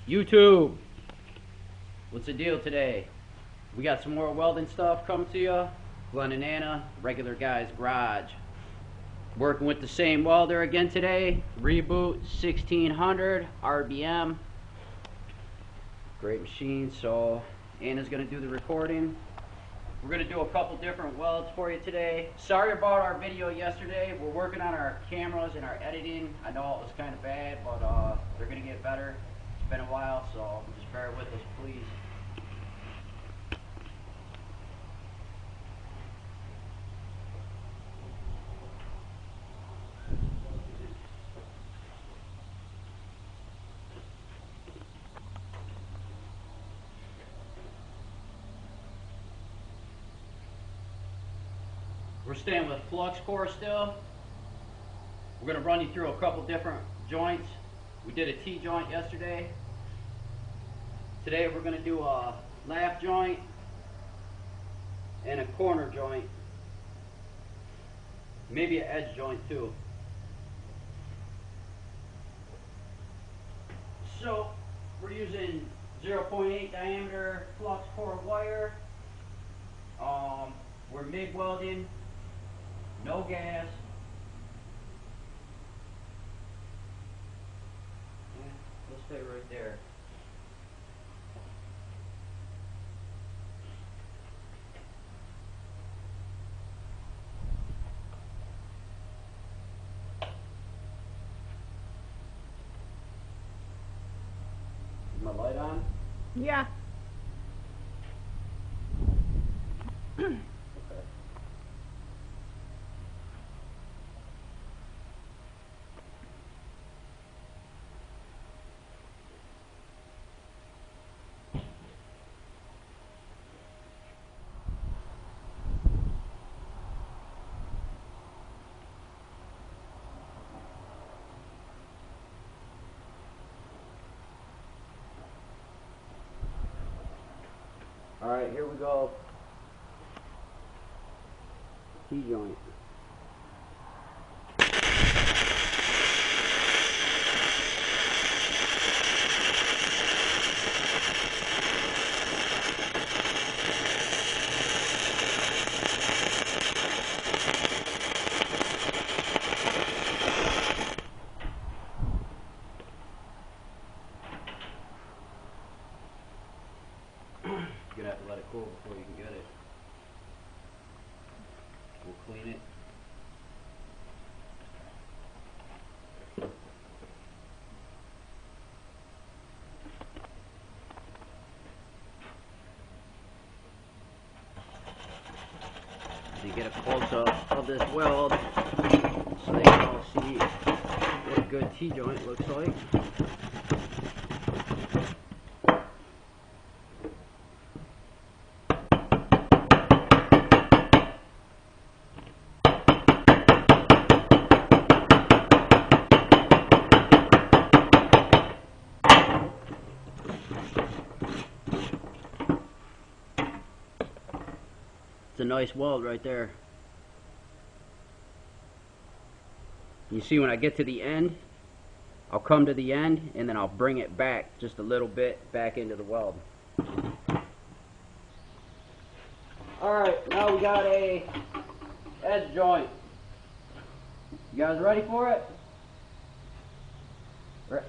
YouTube, what's the deal today? We got some more welding stuff coming to you. Glenn and Anna, regular guy's garage. Working with the same welder again today. Reboot 1600 RBM. Great machine. So Anna's gonna do the recording. We're gonna do a couple different welds for you today. Sorry about our video yesterday. We're working on our cameras and our editing. I know it was kind of bad, but they're gonna get better. It's been a while, so just bear with us, please. We're staying with flux core still. We're going to run you through a couple different joints. We did a T-joint yesterday. Today we're going to do a lap joint and a corner joint. Maybe an edge joint too. So we're using 0.8 diameter flux core wire. We're MIG welding. No gas. Yeah, let's stay right there. Is my light on? Yeah. Okay. Alright, here we go. T-joint. You're gonna have to let it cool before you can get it. We'll clean it. You get a close-up of this weld so they can all see what a good T-joint looks like. It's a nice weld right there. You see, when I get to the end, I'll come to the end and then I'll bring it back just a little bit back into the weld. Alright, now we got a edge joint. You guys ready for it?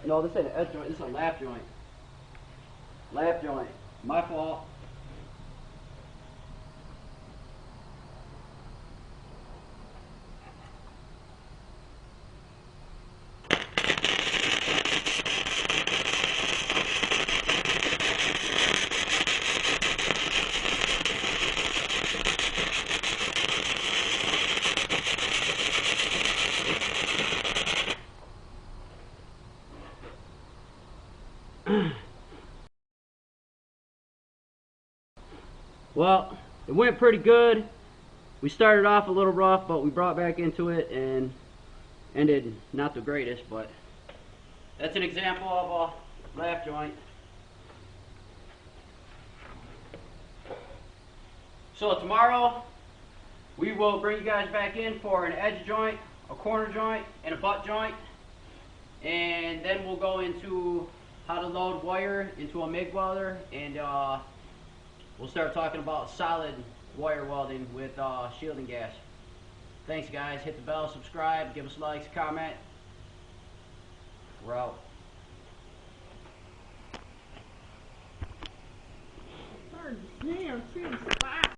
No, this ain't an edge joint, this is a lap joint. Lap joint. My fault. Well, it went pretty good. We started off a little rough, but we brought back into it and ended not the greatest, but that's an example of a lap joint. So tomorrow we will bring you guys back in for an edge joint, a corner joint, and a butt joint, and then we'll go into how to load wire into a MIG welder, and we'll start talking about solid wire welding with shielding gas. Thanks guys, hit the bell, subscribe, give us likes, comment. We're out. Damn,